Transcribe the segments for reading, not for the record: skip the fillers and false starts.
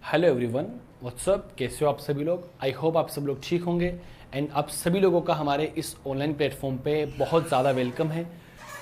Hello everyone, WhatsApp, कैसे हो आप सभी लोग। आई होप आप सब लोग ठीक होंगे एंड आप सभी लोगों का हमारे इस ऑनलाइन प्लेटफॉर्म पे बहुत ज़्यादा वेलकम है।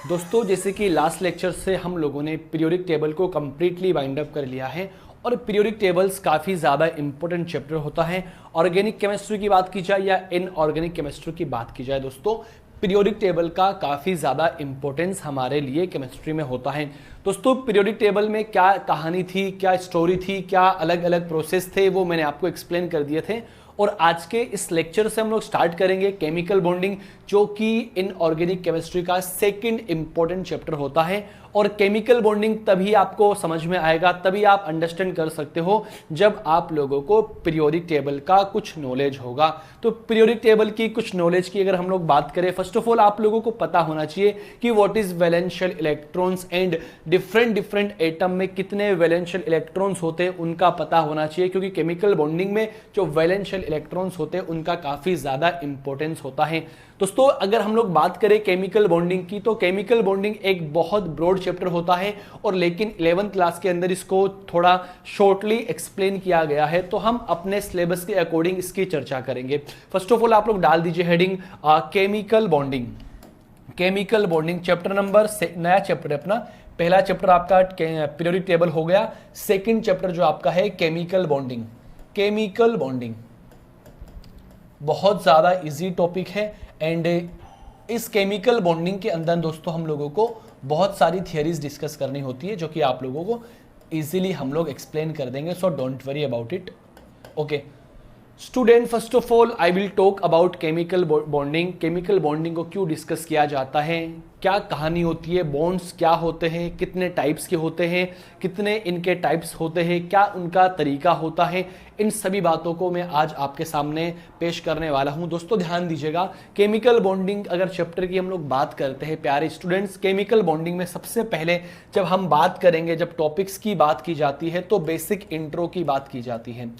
दोस्तों, जैसे कि लास्ट लेक्चर से हम लोगों ने पीरियोडिक टेबल को कम्प्लीटली वाइंड अप कर लिया है और पीरियोडिक टेबल्स काफ़ी ज़्यादा इंपॉर्टेंट चैप्टर होता है। ऑर्गेनिक केमिस्ट्री की बात की जाए या इनऑर्गेनिक केमिस्ट्री की बात की जाए, दोस्तों पीरियोडिक टेबल का काफ़ी ज़्यादा इंपॉर्टेंस हमारे लिए केमिस्ट्री में होता है। दोस्तों, पीरियोडिक टेबल में क्या कहानी थी, क्या स्टोरी थी, क्या अलग अलग प्रोसेस थे, वो मैंने आपको एक्सप्लेन कर दिए थे। और आज के इस लेक्चर से हम लोग स्टार्ट करेंगे केमिकल बॉन्डिंग, जो कि इनऑर्गेनिक केमिस्ट्री का सेकंड इंपॉर्टेंट चैप्टर होता है। और केमिकल बॉन्डिंग तभी आपको समझ में आएगा, तभी आप अंडरस्टैंड कर सकते हो जब आप लोगों को पीरियोडिक टेबल का कुछ नॉलेज होगा। तो पीरियोडिक टेबल की कुछ नॉलेज की अगर हम लोग बात करें, फर्स्ट ऑफ ऑल आप लोगों को पता होना चाहिए कि what is वैलेंशियल electrons and different atom में कितने वैलेंशियल इलेक्ट्रॉन्स होते हैं उनका पता होना चाहिए, क्योंकि केमिकल बॉन्डिंग में जो वैलेंशियल इलेक्ट्रॉन्स होते हैं उनका काफी ज्यादा इंपॉर्टेंस होता है। दोस्तों, अगर हम लोग बात करें केमिकल बॉन्डिंग की, तो केमिकल बॉन्डिंग एक बहुत ब्रॉड चैप्टर होता है और लेकिन 11th क्लास के अंदर इसको थोड़ा शॉर्टली एक्सप्लेन किया गया है, तो हम अपने सिलेबस के अकॉर्डिंग इसकी चर्चा करेंगे। फर्स्ट ऑफ ऑल आप लोग डाल दीजिए heading chemical bonding. Chemical bonding chapter number, नया चैप्टर है अपना, पहला चैप्टर आपका पीरियोडिक टेबल हो गया। सेकंड चैप्टर जो आपका है केमिकल बॉन्डिंग। केमिकल बॉन्डिंग बहुत ज्यादा इजी टॉपिक है एंड इस केमिकल बॉन्डिंग के अंदर दोस्तों हम लोगों को बहुत सारी थियरीज डिस्कस करनी होती है, जो कि आप लोगों को इजीली हम लोग एक्सप्लेन कर देंगे, so don't worry about it. Okay student, first of all I will talk about chemical bonding. Chemical bonding को क्यों डिस्कस किया जाता है, क्या कहानी होती है, बॉन्ड्स क्या होते हैं, कितने टाइप्स के होते हैं, कितने इनके टाइप्स होते हैं, क्या उनका तरीका होता है, इन सभी बातों को मैं आज आपके सामने पेश करने वाला हूं। दोस्तों ध्यान दीजिएगा, केमिकल बॉन्डिंग अगर चैप्टर की हम लोग बात करते हैं प्यारे स्टूडेंट्स, केमिकल बॉन्डिंग में सबसे पहले जब हम बात करेंगे, जब टॉपिक्स की बात की जाती है तो बेसिक इंट्रो की बात की जाती है।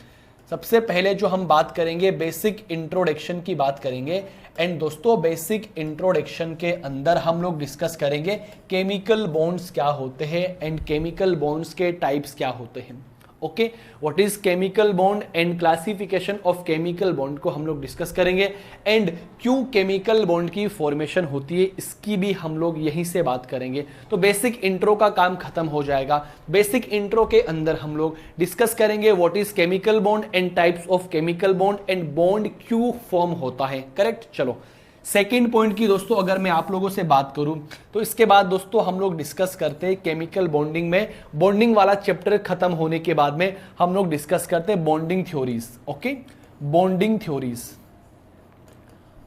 सबसे पहले जो हम बात करेंगे बेसिक इंट्रोडक्शन की बात करेंगे एंड दोस्तों बेसिक इंट्रोडक्शन के अंदर हम लोग डिस्कस करेंगे केमिकल बॉन्ड्स क्या होते हैं एंड केमिकल बॉन्ड्स के टाइप्स क्या होते हैं। Okay, what is chemical bond and classification of chemical bond को हम लोग डिस्कस करेंगे एंड क्यों केमिकल बॉन्ड की फॉर्मेशन होती है इसकी भी हम लोग यहीं से बात करेंगे। तो बेसिक इंट्रो का काम खत्म हो जाएगा। बेसिक इंट्रो के अंदर हम लोग डिस्कस करेंगे what is chemical bond and types of chemical bond and bond क्यों फॉर्म होता है। करेक्ट। चलो सेकेंड पॉइंट की दोस्तों अगर मैं आप लोगों से बात करूं तो इसके बाद दोस्तों हम लोग डिस्कस करते हैं केमिकल बॉन्डिंग में, बॉन्डिंग वाला चैप्टर खत्म होने के बाद में हम लोग डिस्कस करते हैं bonding theories. Okay, bonding theories.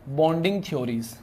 Bonding theories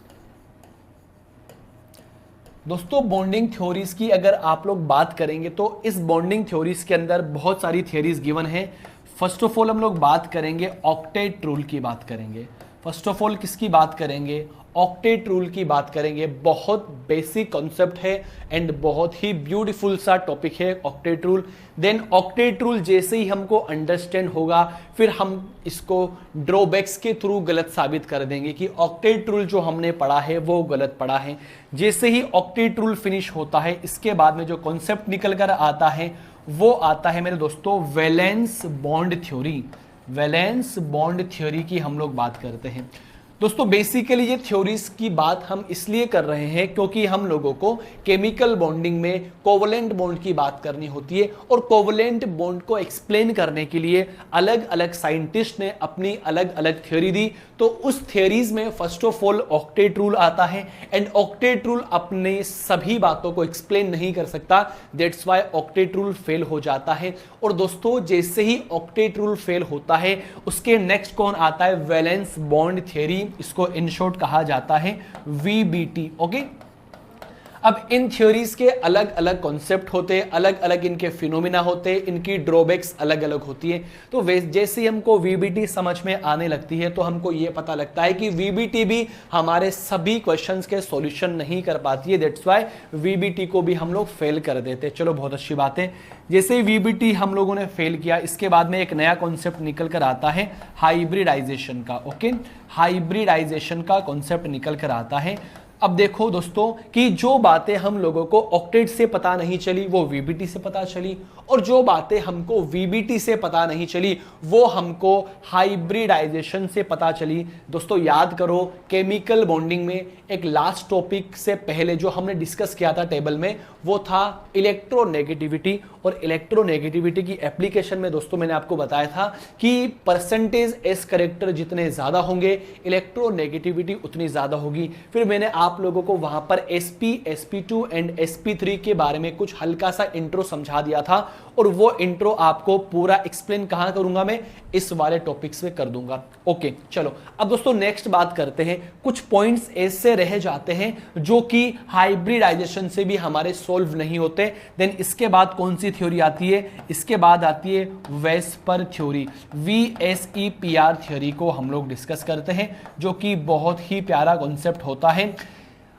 दोस्तों, बॉन्डिंग थ्योरीज की अगर आप लोग बात करेंगे तो इस बॉन्डिंग थ्योरीज के अंदर बहुत सारी थ्योरीज गिवन है। फर्स्ट ऑफ ऑल हम लोग बात करेंगे ऑक्टेट रूल की बात करेंगे। फर्स्ट ऑफ ऑल किसकी बात करेंगे, ऑक्टेट रूल की बात करेंगे। बहुत बेसिक कॉन्सेप्ट है एंड बहुत ही ब्यूटीफुल सा टॉपिक है octet rule. Then octet rule जैसे ही हमको अंडरस्टैंड होगा फिर हम इसको ड्रॉबैक्स के थ्रू गलत साबित कर देंगे कि ऑक्टेट रूल जो हमने पढ़ा है वो गलत पढ़ा है। जैसे ही ऑक्टेट रूल फिनिश होता है इसके बाद में जो कॉन्सेप्ट निकल कर आता है वो आता है मेरे दोस्तों valence bond theory. Valence bond theory की हम लोग बात करते हैं। दोस्तों बेसिकली ये थ्योरीज की बात हम इसलिए कर रहे हैं क्योंकि हम लोगों को केमिकल बॉन्डिंग में कोवलेंट बॉन्ड की बात करनी होती है और कोवलेंट बॉन्ड को एक्सप्लेन करने के लिए अलग अलग साइंटिस्ट ने अपनी अलग अलग थ्योरी दी। तो उस थ्योरीज में first of all octet rule आता है एंड ऑक्टेट रूल अपने सभी बातों को एक्सप्लेन नहीं कर सकता, that's why octet rule fail हो जाता है। और दोस्तों जैसे ही ऑक्टेट रूल फेल होता है उसके नेक्स्ट कौन आता है, वैलेंस बॉन्ड थ्योरी, इसको इन शॉर्ट कहा जाता है वीबीटी। ओके, अब इन थ्योरीज के अलग अलग कॉन्सेप्ट होते हैं, अलग अलग इनके फिनोमिना होते हैं, इनकी ड्रॉबैक्स अलग अलग होती है। तो जैसे ही हमको वीबीटी समझ में आने लगती है तो हमको ये पता लगता है कि वीबीटी भी हमारे सभी क्वेश्चंस के सॉल्यूशन नहीं कर पाती है, दैट्स व्हाई वीबीटी को भी हम लोग फेल कर देते हैं। चलो बहुत अच्छी बात है। जैसे ही वीबीटी हम लोगों ने फेल किया इसके बाद में एक नया कॉन्सेप्ट निकल कर आता है हाइब्रिडाइजेशन का। ओके, हाइब्रिडाइजेशन का कॉन्सेप्ट निकल कर आता है। अब देखो दोस्तों कि जो बातें हम लोगों को ऑक्टेट से पता नहीं चली वो वीबीटी से पता चली, और जो बातें हमको वीबीटी से पता नहीं चली वो हमको हाइब्रिडाइजेशन से पता चली। दोस्तों याद करो केमिकल बॉन्डिंग में एक लास्ट टॉपिक से पहले जो हमने डिस्कस किया था टेबल में वो था इलेक्ट्रोनेगेटिविटी, और इलेक्ट्रोनेगेटिविटी की एप्लीकेशन में दोस्तों मैंने आपको बताया था कि परसेंटेज एस करेक्टर जितने ज्यादा होंगे इलेक्ट्रोनेगेटिविटी उतनी ज्यादा होगी। फिर मैंने आप लोगों को वहां पर sp sp2 एंड sp3 के बारे में कुछ हल्का सा इंट्रो समझा दिया था, और वो इंट्रो आपको पूरा एक्सप्लेन कहां करूंगा मैं, इस वाले टॉपिक्स में कर दूंगा। ओके चलो अब दोस्तों नेक्स्ट बात करते हैं। कुछ पॉइंट्स ऐसे रह जाते हैं जो कि हाइब्रिडाइजेशन से भी हमारे सॉल्व नहीं होते। देन इसके बाद कौन सी थ्योरी आती है, इसके बाद आती है वेस्पर थ्योरी, VSEPR थ्योरी को हम लोग डिस्कस करते हैं, जो कि बहुत ही प्यारा कॉन्सेप्ट होता है।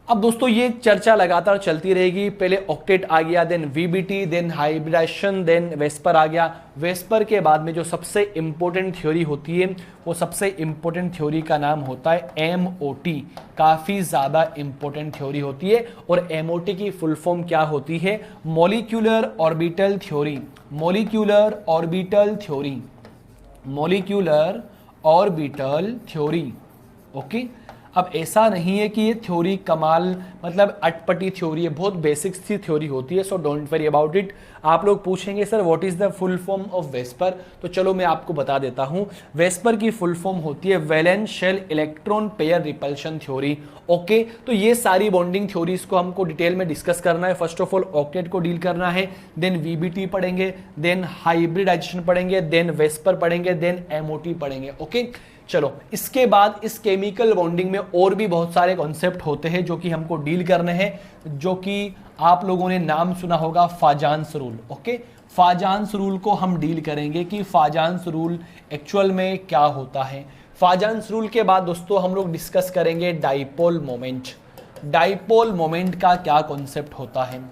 अब दोस्तों ये चर्चा लगातार चलती रहेगी, पहले ऑक्टेट आ गया, then VBT, then hybridisation, then VSEPR आ गया। वेस्पर के बाद में जो सबसे इंपॉर्टेंट थ्योरी होती है वो सबसे इंपॉर्टेंट थ्योरी का नाम होता है MOT, काफी ज्यादा इंपॉर्टेंट थ्योरी होती है। और MOT की फुल फॉर्म क्या होती है, molecular orbital theory, molecular orbital theory, molecular orbital theory. Okay अब ऐसा नहीं है कि ये थ्योरी कमाल मतलब अटपटी थ्योरी है, बहुत बेसिक सी थ्योरी होती है, so don't worry about it. आप लोग पूछेंगे sir what is the full form of VSEPR, तो चलो मैं आपको बता देता हूं। वेस्पर की फुल फॉर्म होती है valence shell electron pair repulsion theory. Okay तो ये सारी बॉन्डिंग थ्योरीज को हमको डिटेल में डिस्कस करना है। फर्स्ट ऑफ ऑल ऑक्टेट को डील करना है, देन वीबीटी पढ़ेंगे, देन हाइब्रिडाइजेशन पढ़ेंगे, देन वेस्पर पढ़ेंगे, देन MOT पढ़ेंगे। ओके चलो इसके बाद इस केमिकल बॉन्डिंग में और भी बहुत सारे कॉन्सेप्ट होते हैं जो कि हमको डील करने हैं, जो कि आप लोगों ने नाम सुना होगा फाजान्स रूल। ओके फाजान्स रूल को हम डील करेंगे कि फाजान्स रूल एक्चुअल में क्या होता है। फाजान्स रूल के बाद दोस्तों हम लोग डिस्कस करेंगे डाइपोल मोमेंट। डाइपोल मोमेंट का क्या कॉन्सेप्ट होता है,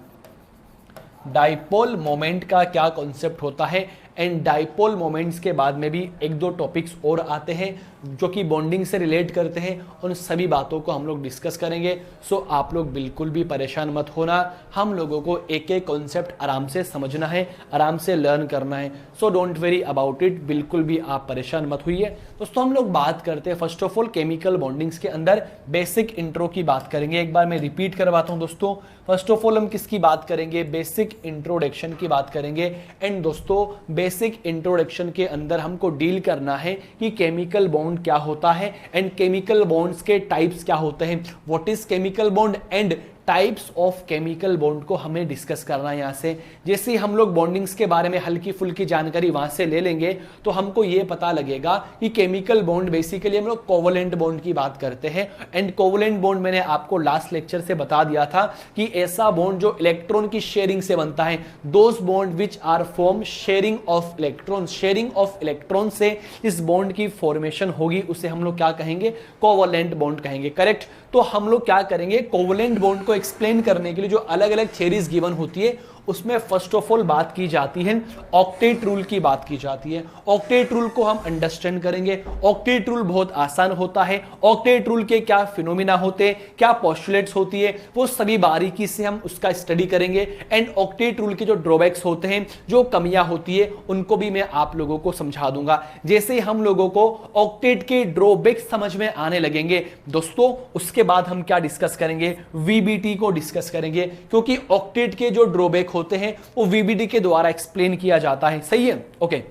डाइपोल मोमेंट का क्या कॉन्सेप्ट होता है, एंड डाइपोल मोमेंट्स के बाद में भी एक दो टॉपिक्स और आते हैं जो कि बॉन्डिंग से रिलेट करते हैं, उन सभी बातों को हम लोग डिस्कस करेंगे। सो आप लोग बिल्कुल भी परेशान मत होना, हम लोगों को एक एक कॉन्सेप्ट आराम से समझना है, आराम से लर्न करना है। So don't very about it, बिल्कुल भी आप परेशान मत होइए। दोस्तों हम लोग बात करते हैं first of all chemical bondings के अंदर बेसिक इंट्रो की बात करेंगे। एक बार मैं रिपीट करवाता हूं दोस्तों, फर्स्ट ऑफ ऑल हम किसकी बात करेंगे, बेसिक इंट्रोडक्शन की बात करेंगे। एंड दोस्तों बेसिक इंट्रोडक्शन के अंदर हमको डील करना है कि केमिकल बॉन्ड क्या होता है एंड केमिकल बॉन्ड्स के टाइप्स क्या होते हैं, what is chemical bond and types of chemical bond को हमें डिस्कस करना है। यहां से जैसे हम लोग बॉन्डिंग्स के बारे में हल्की फुल्की जानकारी वहां से ले लेंगे तो हमको यह पता लगेगा कि केमिकल बॉन्ड बेसिकली हम लोग कोवलेंट बॉन्ड की बात करते हैं। एंड कोवलेंट बॉन्ड मैंने आपको लास्ट लेक्चर से बता दिया था कि ऐसा बॉन्ड जो इलेक्ट्रॉन की शेयरिंग से बनता है, those bond which are form sharing of electron, sharing of electron से इस बॉन्ड की फॉर्मेशन होगी, उसे हम लोग क्या कहेंगे, कोवलेंट बॉन्ड कहेंगे। करेक्ट। तो हम लोग क्या करेंगे, कोवलेंट बॉन्ड को एक्सप्लेन करने के लिए जो अलग अलग थ्योरीज गिवन होती है उसमें फर्स्ट ऑफ ऑल बात की जाती है ऑक्टेट रूल की बात की जाती है। ऑक्टेट रूल को हम अंडरस्टैंड करेंगे। ऑक्टेट रूल बहुत आसान होता है। ऑक्टेट रूल के क्या फिनोमिना होते हैं, क्या पोस्टुलेट्स होती है, वो सभी बारीकी से हम उसका स्टडी करेंगे। एंड ऑक्टेट रूल के जो ड्रॉबैक्स होते हैं, जो कमियां होती है, उनको भी मैं आप लोगों को समझा दूंगा। जैसे हम लोगों को ऑक्टेट के ड्रॉबैक्स समझ में आने लगेंगे दोस्तों, उसके बाद हम क्या डिस्कस करेंगे, वीबीटी को डिस्कस करेंगे, क्योंकि ऑक्टेट के जो ड्रॉबैक होते हैं वो वीबीटी के द्वारा एक्सप्लेन किया जाता है। सही है। ओके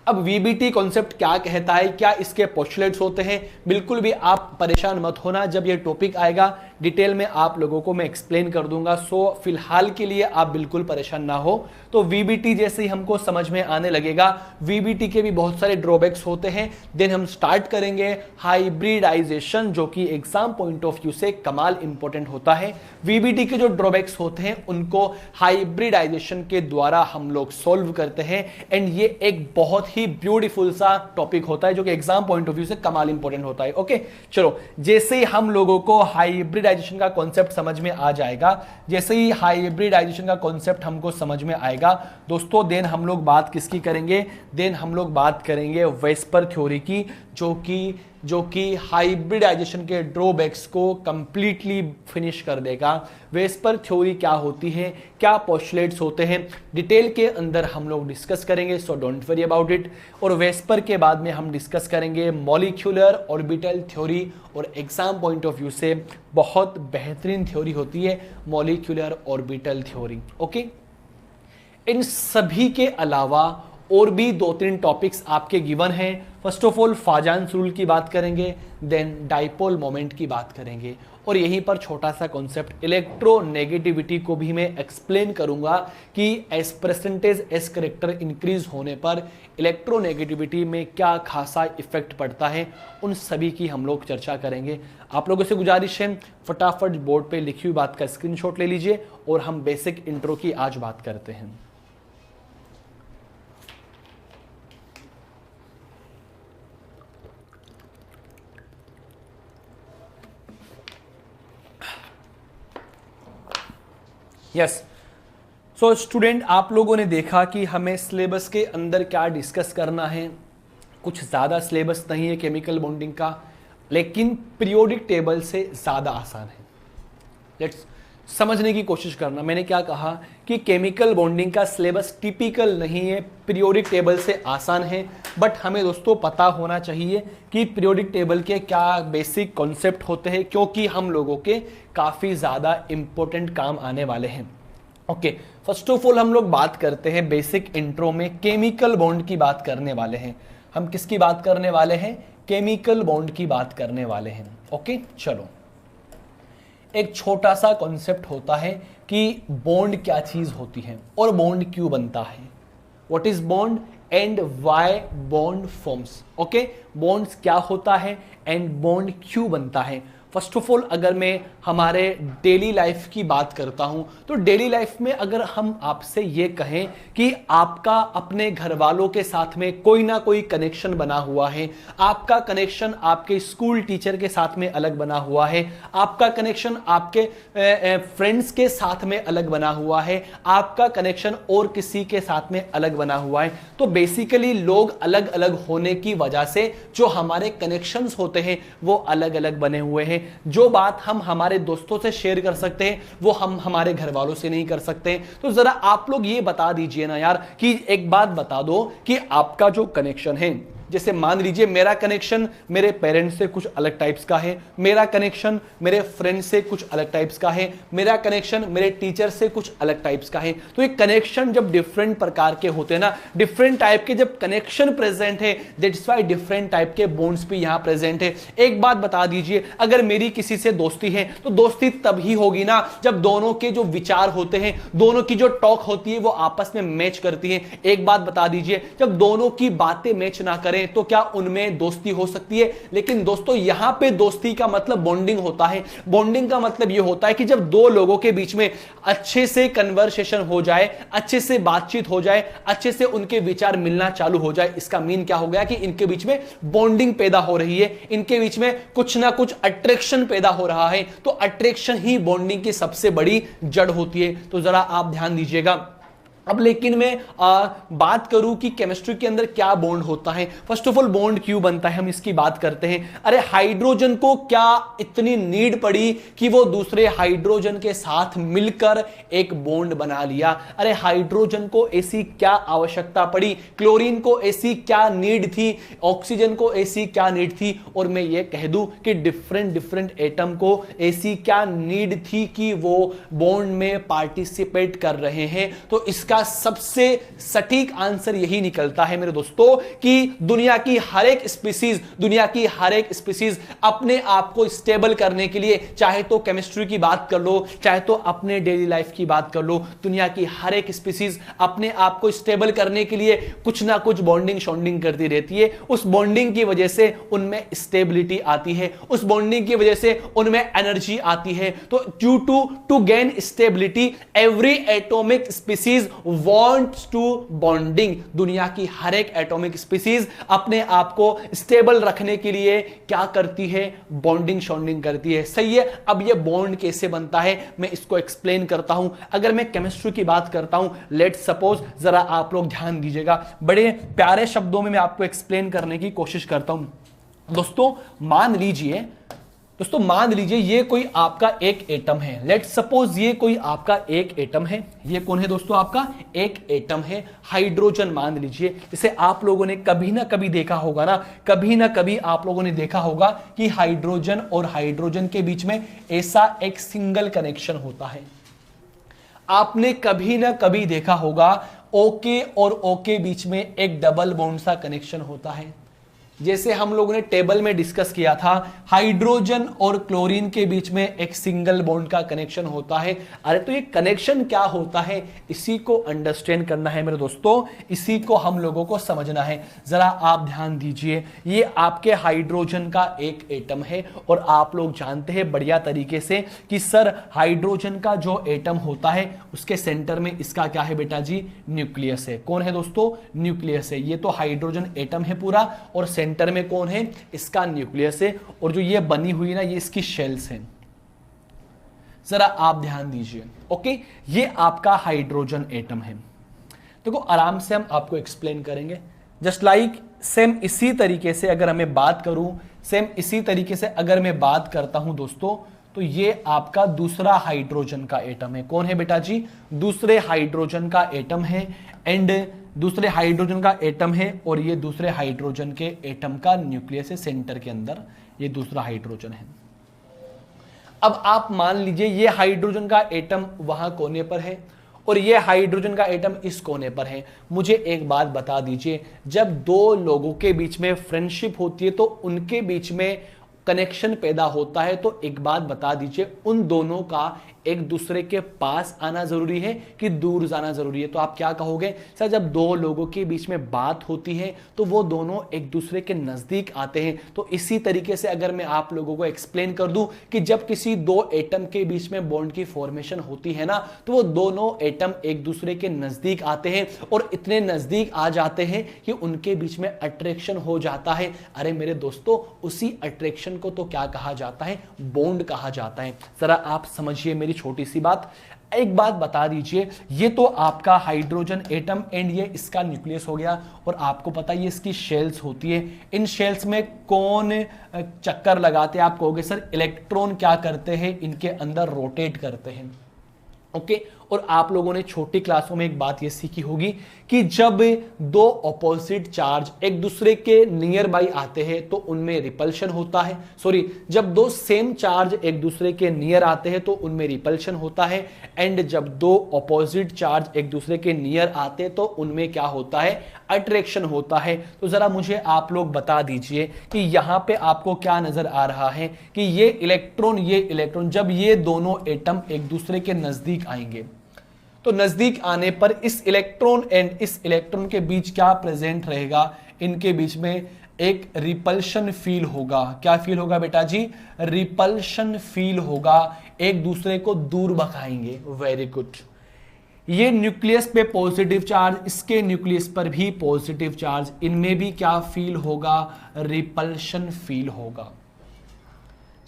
अब वीबीटी कॉन्सेप्ट क्या कहता है, क्या इसके पोस्टुलेट्स होते हैं, बिल्कुल भी आप परेशान मत होना, जब ये टॉपिक आएगा डिटेल में आप लोगों को मैं एक्सप्लेन कर दूंगा। सो फिलहाल के लिए आप बिल्कुल परेशान ना हो। तो वीबीटी जैसे ही हमको समझ में आने लगेगा, वीबीटी के भी बहुत सारे ड्रॉबैक्स होते हैं। देन हम स्टार्ट करेंगे हाइब्रिडाइजेशन, जो कि एग्जाम पॉइंट ऑफ व्यू से कमाल इंपॉर्टेंट होता है। वीबीटी के जो ड्रॉबैक्स होते हैं उनको हाइब्रिडाइजेशन के द्वारा हम लोग सॉल्व करते हैं। एंड ये एक बहुत ही ब्यूटीफुल सा टॉपिक होता है जो कि एग्जाम पॉइंट ऑफ व्यू से कमाल इंपॉर्टेंट होता है। ओके चलो, जैसे ही हम लोगों को हाइब्रिडाइजेशन का कॉन्सेप्ट समझ में आ जाएगा, जैसे ही हाइब्रिडाइजेशन का कॉन्सेप्ट हमको समझ में आएगा दोस्तों, देन हम लोग बात किसकी करेंगे, देन हम लोग बात करेंगे वेस्पर थ्योरी की, जो कि जो कि हाइब्रिडाइजेशन के ड्रॉबैक्स को कंप्लीटली फिनिश कर देगा। वेस्पर थ्योरी क्या होती है, क्या पोस्टुलेट्स होते हैं, डिटेल के अंदर हम लोग डिस्कस करेंगे, so don't worry about it. और वेस्पर के बाद में हम डिस्कस करेंगे मॉलिक्यूलर ऑर्बिटल थ्योरी, और एग्जाम पॉइंट ऑफ व्यू से बहुत बेहतरीन थ्योरी होती है मॉलिक्यूलर ऑर्बिटल थ्योरी। ओके, इन सभी के अलावा और भी 2-3 टॉपिक्स आपके गिवन हैं। फर्स्ट ऑफ ऑल फाजान्स रूल की बात करेंगे, देन डाइपोल मोमेंट की बात करेंगे, और यहीं पर छोटा सा कॉन्सेप्ट इलेक्ट्रोनेगेटिविटी को भी मैं एक्सप्लेन करूंगा कि S percentage S character increase होने पर इलेक्ट्रोनेगेटिविटी में क्या खासा इफेक्ट पड़ता है, उन सभी की हम लोग चर्चा करेंगे। आप लोगों से गुजारिश है फटाफट बोर्ड पे लिखी हुई बात का स्क्रीनशॉट ले लीजिए और हम बेसिक इंट्रो की आज बात करते हैं। यस, सो स्टूडेंट, आप लोगों ने देखा कि हमें सिलेबस के अंदर क्या डिस्कस करना है। कुछ ज़्यादा सिलेबस नहीं है केमिकल बॉन्डिंग का, लेकिन पीरियोडिक टेबल से ज़्यादा आसान है। लेट्स समझने की कोशिश करना। मैंने क्या कहा कि केमिकल बॉन्डिंग का सिलेबस टिपिकल नहीं है, पीरियोडिक टेबल से आसान है, बट हमें दोस्तों पता होना चाहिए कि पीरियोडिक टेबल के क्या बेसिक कॉन्सेप्ट होते हैं, क्योंकि हम लोगों के काफ़ी ज़्यादा इंपॉर्टेंट काम आने वाले हैं। ओके, फर्स्ट ऑफ ऑल हम लोग बात करते हैं बेसिक इंट्रो में केमिकल बॉन्ड की बात करने वाले हैं। हम किसकी बात करने वाले हैं? केमिकल बॉन्ड की बात करने वाले हैं। ओके, चलो, एक छोटा सा कॉन्सेप्ट होता है कि बॉन्ड क्या चीज होती है और बॉन्ड क्यों बनता है। What is bond and why bond forms. Okay, bonds क्या होता है एंड बॉन्ड क्यों बनता है। फर्स्ट ऑफ ऑल अगर मैं हमारे डेली लाइफ की बात करता हूं, तो डेली लाइफ में अगर हम आपसे ये कहें कि आपका अपने घर वालों के साथ में कोई ना कोई कनेक्शन बना हुआ है, आपका कनेक्शन आपके स्कूल टीचर के साथ में अलग बना हुआ है, आपका कनेक्शन आपके फ्रेंड्स के साथ में अलग बना हुआ है, आपका कनेक्शन और किसी के साथ में अलग बना हुआ है, तो बेसिकली लोग अलग अलग होने की वजह से जो हमारे कनेक्शंस होते हैं वो अलग अलग बने हुए हैं। जो बात हम हमारे दोस्तों से शेयर कर सकते हैं वो हम हमारे घर वालों से नहीं कर सकते। तो जरा आप लोग ये बता दीजिए ना यार, कि एक बात बता दो कि आपका जो कनेक्शन है, जैसे मान लीजिए मेरा कनेक्शन मेरे पेरेंट्स से कुछ अलग टाइप्स का है, मेरा कनेक्शन मेरे फ्रेंड से कुछ अलग टाइप्स का है, मेरा कनेक्शन मेरे टीचर से कुछ अलग टाइप्स का है। तो ये कनेक्शन जब डिफरेंट प्रकार के होते हैं ना, डिफरेंट टाइप के जब कनेक्शन प्रेजेंट है, दैट्स व्हाई डिफरेंट टाइप के बॉन्ड्स भी यहां प्रेजेंट है। एक बात बता दीजिए, अगर मेरी किसी से दोस्ती है तो दोस्ती तभी होगी ना जब दोनों के जो विचार होते हैं, दोनों की जो टॉक होती है वो आपस में मैच करती है। एक बात बता दीजिए, जब दोनों की बातें मैच ना करें तो क्या उनमें दोस्ती हो सकती है? लेकिन दोस्तों यहां पे दोस्ती का मतलब बॉन्डिंग होता है। बॉन्डिंग का मतलब यह होता है कि जब दो लोगों के बीच में अच्छे से कन्वर्सेशन हो जाए, अच्छे से बातचीत हो जाए, अच्छे से उनके विचार मिलना चालू हो जाए, इसका मीन क्या हो गया कि इनके बीच में बॉन्डिंग पैदा हो रही है, इनके बीच में कुछ ना कुछ अट्रैक्शन पैदा हो रहा है। तो अट्रैक्शन ही बॉन्डिंग की सबसे बड़ी जड़ होती है। तो जरा आप ध्यान दीजिएगा। अब लेकिन मैं बात करूं कि केमिस्ट्री के अंदर क्या बॉन्ड होता है। फर्स्ट ऑफ ऑल बॉन्ड क्यों बनता है, हम इसकी बात करते हैं। अरे हाइड्रोजन को क्या इतनी नीड पड़ी कि वो दूसरे हाइड्रोजन के साथ मिलकर एक बॉन्ड बना लिया? अरे हाइड्रोजन को ऐसी क्या आवश्यकता पड़ी, क्लोरीन को ऐसी क्या नीड थी, ऑक्सीजन को ऐसी क्या नीड थी, और मैं ये कह दूं कि डिफरेंट डिफरेंट एटम को ऐसी क्या नीड थी कि वो बॉन्ड में पार्टिसिपेट कर रहे हैं। तो इसका सबसे सटीक आंसर यही निकलता है मेरे दोस्तों कि दुनिया की हर एक स्पीसीज अपने आप को स्टेबल करने के लिए, चाहे तो केमिस्ट्री की बात कर लो, चाहे तो अपने डेली लाइफ की बात कर लो, दुनिया की हर एक स्पीसीज अपने आप को स्टेबल करने के लिए कुछ ना कुछ बॉन्डिंग शॉन्डिंग करती रहती है। उस बॉन्डिंग की वजह से उनमें स्टेबिलिटी आती है, उस बॉन्डिंग की वजह से उनमें एनर्जी आती है। तो due to gain stability every atomic species wants to bonding। दुनिया की हर एक एटॉमिक स्पीसीज अपने आप को स्टेबल रखने के लिए क्या करती है? बॉन्डिंग शॉन्डिंग करती है। सही है। अब ये बॉन्ड कैसे बनता है मैं इसको एक्सप्लेन करता हूं। अगर मैं केमिस्ट्री की बात करता हूं, लेट्स सपोज, जरा आप लोग ध्यान दीजिएगा, बड़े प्यारे शब्दों में मैं आपको एक्सप्लेन करने की कोशिश करता हूं। दोस्तों मान लीजिए ये कोई आपका एक एटम है। लेट्स सपोज ये कोई आपका एक एटम है। ये कौन है दोस्तों? आपका एक एटम है, हाइड्रोजन मान लीजिए। जिसे आप लोगों ने कभी ना कभी देखा होगा ना, कभी ना कभी आप लोगों ने देखा होगा कि हाइड्रोजन और हाइड्रोजन के बीच में ऐसा एक सिंगल कनेक्शन होता है। आपने कभी ना कभी देखा होगा ओके और ओके बीच में एक डबल बॉन्ड सा कनेक्शन होता है। जैसे हम लोगों ने टेबल में डिस्कस किया था, हाइड्रोजन और क्लोरीन के बीच में एक सिंगल बॉन्ड का कनेक्शन होता है। अरे तो ये कनेक्शन क्या होता है, इसी को अंडरस्टैंड करना है मेरे दोस्तों, इसी को हम लोगों को समझना है। जरा आप ध्यान दीजिए, ये आपके हाइड्रोजन का एक एटम है और आप लोग जानते हैं बढ़िया तरीके से कि सर हाइड्रोजन का जो एटम होता है उसके सेंटर में इसका क्या है बेटा जी? न्यूक्लियस है। कौन है दोस्तों? न्यूक्लियस है। ये तो हाइड्रोजन एटम है पूरा और सेंटर में कौन है? इसका न्यूक्लियस है। और जो ये बनी हुई ना, ये इसकी शेल्स हैं। जरा आप ध्यान दीजिए। ओके, ये आपका हाइड्रोजन एटम है। देखो आराम से हम आपको एक्सप्लेन करेंगे। जस्ट लाइक सेम इसी तरीके से अगर मैं बात करूं, सेम इसी तरीके से अगर मैं बात करता हूं दोस्तों, तो ये आपका दूसरा हाइड्रोजन का एटम है। कौन है बेटा जी? दूसरे हाइड्रोजन का एटम है। एंड दूसरे हाइड्रोजन का एटम है और ये दूसरे हाइड्रोजन के एटम का न्यूक्लियस है सेंटर के अंदर। ये दूसरा हाइड्रोजन है। अब आप मान लीजिए ये हाइड्रोजन का एटम वहां कोने पर है और ये हाइड्रोजन का एटम इस कोने पर है। मुझे एक बात बता दीजिए, जब दो लोगों के बीच में फ्रेंडशिप होती है तो उनके बीच में कनेक्शन पैदा होता है, तो एक बात बता दीजिए, उन दोनों का एक दूसरे के पास आना जरूरी है कि दूर जाना जरूरी है? तो आप क्या कहोगे? सर जब दो लोगों के बीच में बात होती है तो वो दोनों एक दूसरे के नजदीक आते हैं। तो इसी तरीके से अगर मैं आप लोगों को एक्सप्लेन कर दूं कि जब किसी दो एटम के बीच में बॉन्ड की फॉर्मेशन होती है ना, तो वो दोनों एटम एक दूसरे के नजदीक आते हैं और इतने नजदीक आ जाते हैं कि उनके बीच में अट्रैक्शन हो जाता है। अरे मेरे दोस्तों, उसी अट्रैक्शन को तो क्या कहा जाता है? बॉन्ड कहा जाता है। जरा आप समझिए मेरी छोटी सी बात। एक बात बता दीजिए, ये तो आपका हाइड्रोजन एटम एंड ये इसका न्यूक्लियस हो गया और आपको पता है ये इसकी शेल्स होती है। इन शेल्स में कौन चक्कर लगाते हैं? आप कहोगे सर इलेक्ट्रॉन क्या करते हैं? इनके अंदर रोटेट करते हैं। ओके, और आप लोगों ने छोटी क्लासों में एक बात ये सीखी होगी कि जब दो ऑपोजिट चार्ज एक दूसरे के नियर बाई आते हैं तो उनमें रिपल्शन होता है। सॉरी, जब दो सेम चार्ज एक दूसरे के नियर आते हैं तो उनमें रिपल्शन होता है। एंड जब दो ऑपोजिट चार्ज एक दूसरे के नियर आते हैं तो उनमें क्या होता है? अट्रैक्शन होता है। तो जरा मुझे आप लोग बता दीजिए कि यहां पे आपको क्या नजर आ रहा है कि ये इलेक्ट्रॉन जब ये दोनों एटम एक दूसरे के नजदीक आएंगे तो नजदीक आने पर इस इलेक्ट्रॉन एंड इस इलेक्ट्रॉन के बीच क्या प्रेजेंट रहेगा? इनके बीच में एक रिपल्शन फील होगा। क्या फील होगा बेटा जी? रिपल्शन फील होगा। एक दूसरे को दूर भगाएंगे। Very good. ये न्यूक्लियस पे पॉजिटिव चार्ज, इसके न्यूक्लियस पर भी पॉजिटिव चार्ज, इनमें भी क्या फील होगा? रिपल्शन फील होगा।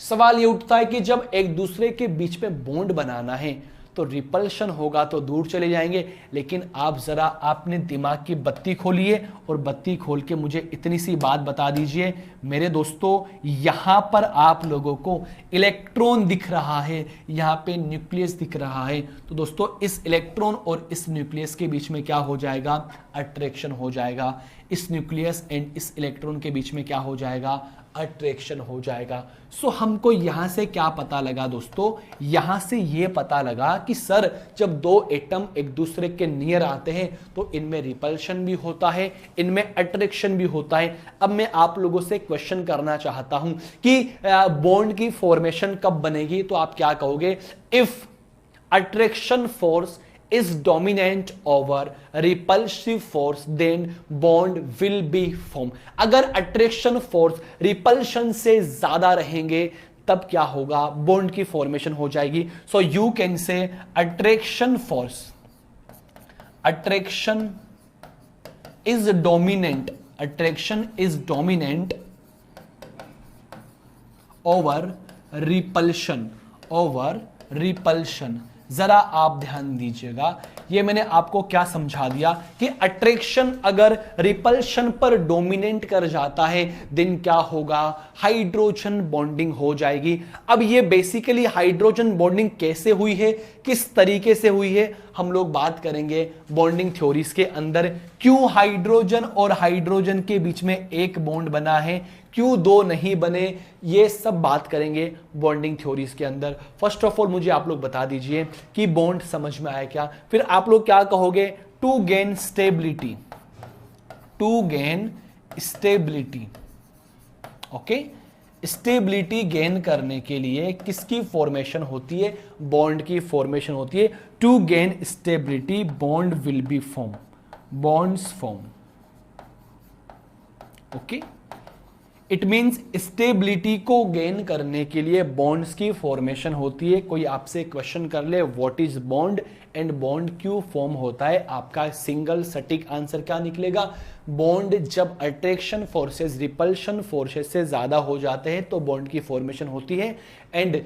सवाल ये उठता है कि जब एक दूसरे के बीच में बॉन्ड बनाना है तो रिपल्शन होगा तो दूर चले जाएंगे। लेकिन आप जरा आपने दिमाग की बत्ती खोलिए और बत्ती खोल के मुझे इतनी सी बात बता दीजिए मेरे दोस्तों, यहां पर आप लोगों को इलेक्ट्रॉन दिख रहा है, यहां पे न्यूक्लियस दिख रहा है। तो दोस्तों इस इलेक्ट्रॉन और इस न्यूक्लियस के बीच में क्या हो जाएगा? अट्रैक्शन हो जाएगा। इस न्यूक्लियस एंड इस इलेक्ट्रॉन के बीच में क्या हो जाएगा? अट्रैक्शन हो जाएगा। सो हमको यहां से क्या पता लगा दोस्तों? यहां से यह पता लगा कि सर जब दो एटम एक दूसरे के नियर आते हैं तो इनमें रिपल्शन भी होता है, इनमें अट्रैक्शन भी होता है। अब मैं आप लोगों से क्वेश्चन करना चाहता हूं कि बॉन्ड की फॉर्मेशन कब बनेगी? तो आप क्या कहोगे? If attraction force is dominant over repulsive force then bond will be formed। अगर अट्रैक्शन फोर्स रिपल्शन से ज्यादा रहेंगे तब क्या होगा? बॉन्ड की फॉर्मेशन हो जाएगी। So you can say attraction force, attraction is dominant, attraction is dominant over repulsion, over repulsion. जरा आप ध्यान दीजिएगा, ये मैंने आपको क्या समझा दिया कि अट्रैक्शन अगर रिपल्शन पर डोमिनेट कर जाता है देन क्या होगा, हाइड्रोजन बॉन्डिंग हो जाएगी। अब ये बेसिकली हाइड्रोजन बॉन्डिंग कैसे हुई है, किस तरीके से हुई है, हम लोग बात करेंगे बॉन्डिंग थ्योरीज के अंदर। क्यों हाइड्रोजन और हाइड्रोजन के बीच में एक बॉन्ड बना है, क्यों दो नहीं बने, ये सब बात करेंगे बॉन्डिंग थ्योरीज के अंदर। फर्स्ट ऑफ ऑल मुझे आप लोग बता दीजिए कि बॉन्ड समझ में आया क्या, फिर आप लोग क्या कहोगे, to gain stability, to gain stability, okay. Stability gain करने के लिए किसकी फॉर्मेशन होती है, बॉन्ड की फॉर्मेशन होती है। To gain stability bond will be form, bonds form, okay. It means stability को गेन करने के लिए बॉन्ड्स की फॉर्मेशन होती है। कोई आपसे क्वेश्चन कर ले what is bond and bond क्यों फॉर्म होता है, आपका सिंगल सटीक आंसर क्या निकलेगा, बॉन्ड जब अट्रैक्शन फोर्सेस रिपल्शन फोर्सेस से ज्यादा हो जाते हैं तो बॉन्ड की फॉर्मेशन होती है। एंड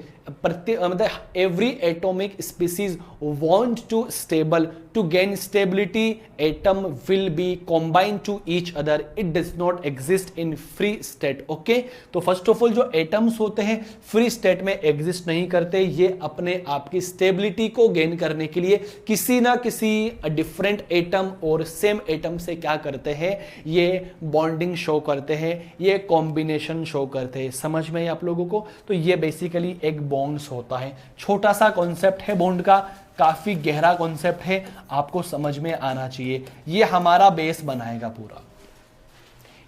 मतलब every atomic species want to stable, to gain stability atom will be combine to each other, it does not exist in free state, okay. तो फर्स्ट ऑफ ऑल जो एटम्स होते हैं free state में exist नहीं करते, ये अपने आप की स्टेबिलिटी को गेन करने के लिए किसी ना किसी डिफरेंट एटम और सेम एटम से क्या करते हैं, ये बॉन्डिंग शो करते हैं, ये कॉम्बिनेशन शो करते हैं। समझ में आप लोगों को, तो ये बेसिकली एक बॉन्ड्स होता है। छोटा सा कॉन्सेप्ट है बॉन्ड का, काफी गहरा कॉन्सेप्ट है, आपको समझ में आना चाहिए। ये हमारा बेस बनाएगा पूरा,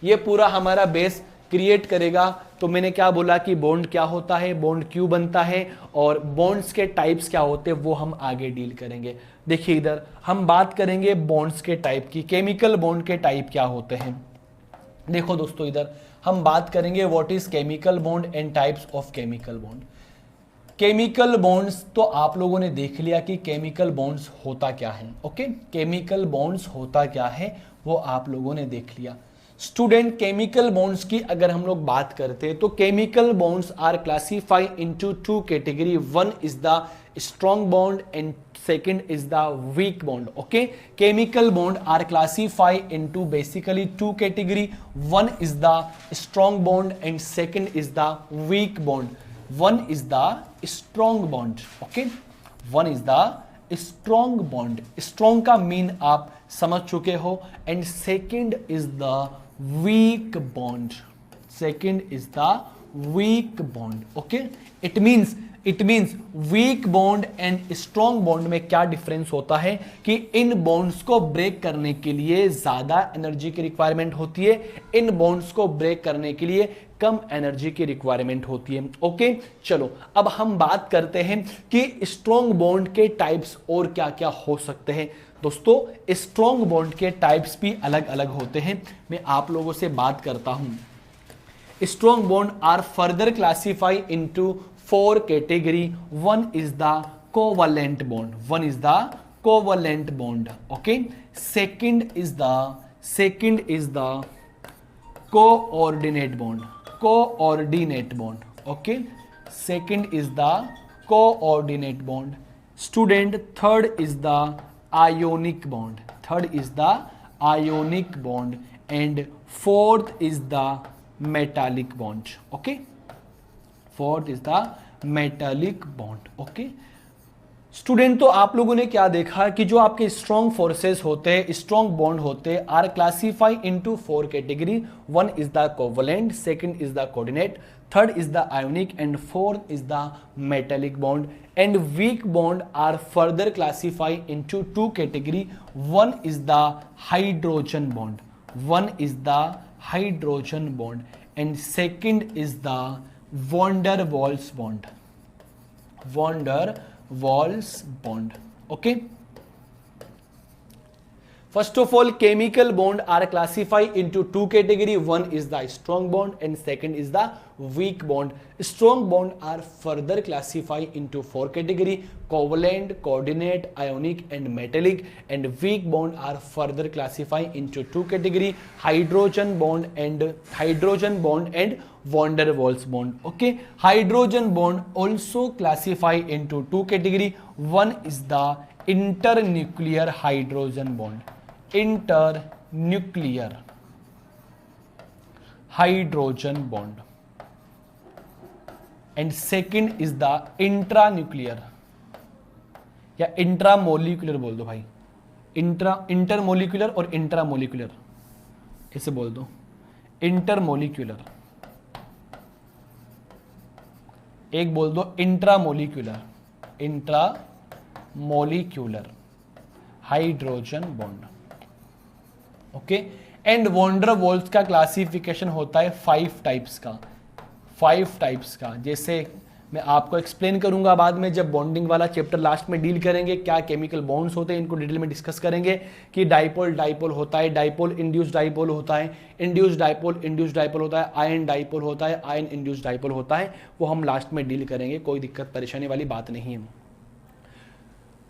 ये पूरा हमारा बेस क्रिएट करेगा। तो मैंने क्या बोला कि बॉन्ड क्या होता है, बॉन्ड क्यों बनता है, और बॉन्ड्स के टाइप्स क्या होते हैं वो हम आगे डील करेंगे। देखिए इधर हम बात करेंगे बॉन्ड्स के टाइप की, केमिकल बॉन्ड के टाइप क्या होते हैं। देखो दोस्तों इधर हम बात करेंगे what is chemical bond and types of chemical bond. Chemical bonds तो आप लोगों ने देख लिया कि केमिकल बॉन्ड्स होता क्या है, ओके। केमिकल बॉन्ड्स होता क्या है वो आप लोगों ने देख लिया। स्टूडेंट केमिकल बॉन्ड्स की अगर हम लोग बात करते हैं तो chemical bonds are classified into two category, one is the strong bond and second is the weak bond, okay. Chemical bond are classified into basically two category, one is the strong bond and second is the weak bond. One is the strong bond, okay, one is the strong bond, strong का mean आप समझ चुके हो, and second is the weak bond, second is the weak bond, okay. It means weak bond and strong bond में क्या difference होता है कि इन बॉन्ड्स को ब्रेक करने के लिए ज्यादा एनर्जी की रिक्वायरमेंट होती है, इन बॉन्ड्स को ब्रेक करने के लिए कम एनर्जी की रिक्वायरमेंट होती है, ओके। चलो अब हम बात करते हैं कि स्ट्रॉन्ग बॉन्ड के टाइप्स और क्या क्या हो सकते हैं। दोस्तों स्ट्रॉन्ग बॉन्ड के टाइप्स भी अलग अलग होते हैं, मैं आप लोगों से बात करता हूं। Strong bond are further classified into four category. One is the covalent bond, one is the covalent bond, okay. Second is the coordinate bond, coordinate bond, okay. Second is the coordinate bond. Student third is the ionic bond, third is the ionic bond, and fourth is the metallic bond, okay. Fourth is the metallic bond, okay. Student तो आप लोगों ने क्या देखा कि जो आपके strong forces होते हैं, स्ट्रॉन्ग बॉन्ड होते हैं, are classified into four category, one is the covalent, second is the coordinate, third is the ionic and fourth is the metallic bond. And weak bond are further classified into two category, one is the hydrogen bond, one is the hydrogen bond, and second is the van der Waals bond, van der Waals bond, okay. First of all, chemical bond are classified into two category, one is the strong bond and second is the weak bond. Strong bond are further classified into four category, covalent, coordinate, ionic and metallic, and weak bond are further classified into two category, hydrogen bond and van der Waals bond. Okay, hydrogen bond also classify into two category. One is the internuclear hydrogen bond, internuclear hydrogen bond, and second is the intranuclear या intramolecular बोल दो भाई, intermolecular और intramolecular इसे बोल दो, intermolecular. एक बोल दो intramolecular, intramolecular hydrogen bond. Okay, and van der Waals का क्लासिफिकेशन होता है 5 टाइप्स का, 5 टाइप्स का. जैसे मैं आपको एक्सप्लेन करूंगा बाद में जब बॉन्डिंग वाला चैप्टर लास्ट में डील करेंगे, क्या केमिकल बॉन्ड्स होते हैं, इनको डिटेल में डिस्कस करेंगे कि डाइपोल डाइपोल होता है, डाइपोल इंड्यूस्ड डाइपोल होता है, इंड्यूस्ड डाइपोल इंड्यूस्ड डाइपोल होता है, आयन डाइपोल होता है, आयन इंड्यूस्ड डाइपोल होता है. वो हम लास्ट में डील करेंगे, कोई दिक्कत परेशानी वाली बात नहीं है.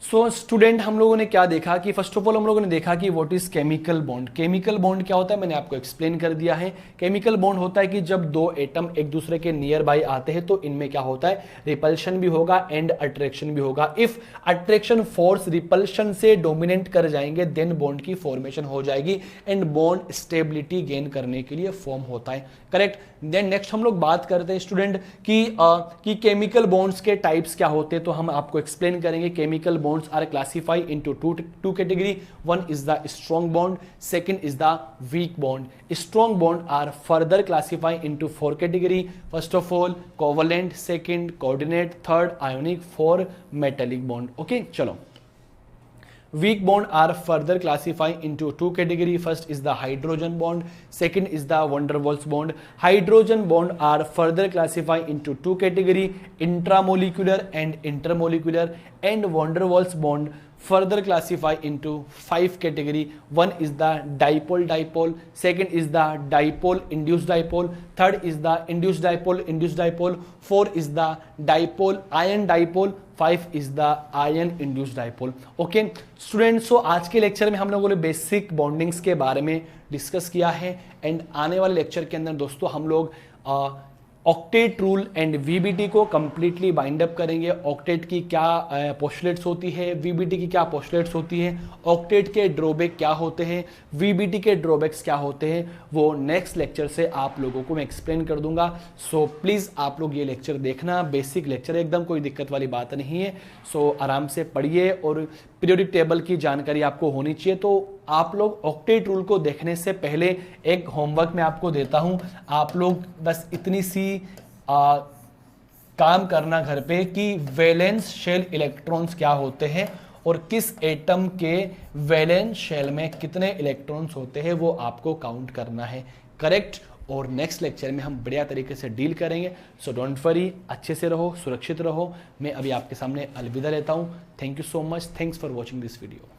सो स्टूडेंट, हम लोगों ने क्या देखा कि फर्स्ट ऑफ ऑल हम लोगों ने देखा कि what is chemical bond. Chemical bond क्या होता है मैंने आपको एक्सप्लेन कर दिया है. केमिकल बॉन्ड होता है कि जब दो एटम एक दूसरे के नियर बाय आते हैं तो इनमें क्या होता है, रिपल्शन भी होगा एंड अट्रैक्शन भी होगा. इफ अट्रैक्शन फोर्स रिपल्शन से डोमिनेट कर जाएंगे देन बॉन्ड की फॉर्मेशन हो जाएगी एंड बॉन्ड स्टेबिलिटी गेन करने के लिए फॉर्म होता है. करेक्ट. देन नेक्स्ट हम लोग बात करते हैं स्टूडेंट कि केमिकल बॉन्ड्स के टाइप्स क्या होते हैं, तो हम आपको एक्सप्लेन करेंगे. Chemical bonds are classified into two category. One is the strong bond, second is the weak bond. Strong bond are further classified into 4 category. First of all covalent, second coordinate, third ionic, fourth metallic bond. Okay, चलो. Weak bond are further classified into 2 category. First is the hydrogen bond, second is the van der Waals bond. Hydrogen bond are further classified into 2 category, intramolecular and intermolecular, and van der Waals bond further classified into 5 category. One is the dipole dipole, second is the dipole induced dipole, third is the induced dipole, four is the dipole ion dipole, 5 is the ion induced dipole. Okay students, so आज के lecture में हम लोगों ने basic bondings के बारे में discuss किया है एंड आने वाले लेक्चर के अंदर दोस्तों हम लोग ऑक्टेट रूल एंड वीबीटी को कंप्लीटली बाइंड अप करेंगे. ऑक्टेट की क्या पोस्टुलेट्स होती है, वीबीटी की क्या पोस्टुलेट्स होती है, ऑक्टेट के ड्रॉबैक क्या होते हैं, वीबीटी के ड्रॉबैक्स क्या होते हैं, वो नेक्स्ट लेक्चर से आप लोगों को मैं एक्सप्लेन कर दूंगा. सो प्लीज़ आप लोग ये लेक्चर देखना, बेसिक लेक्चर एकदम कोई दिक्कत वाली बात नहीं है. सो आराम से पढ़िए और पीरियोडिक टेबल की जानकारी आपको होनी चाहिए. तो आप लोग ऑक्टेट रूल को देखने से पहले एक होमवर्क मैं आपको देता हूं. आप लोग बस इतनी सी काम करना घर पे कि वैलेंस शेल इलेक्ट्रॉन्स क्या होते हैं और किस एटम के वैलेंस शेल में कितने इलेक्ट्रॉन्स होते हैं वो आपको काउंट करना है. करेक्ट. और नेक्स्ट लेक्चर में हम बढ़िया तरीके से डील करेंगे. सो डोंट वरी, अच्छे से रहो, सुरक्षित रहो. मैं अभी आपके सामने अलविदा लेता हूं. Thank you so much. Thanks for watching this video.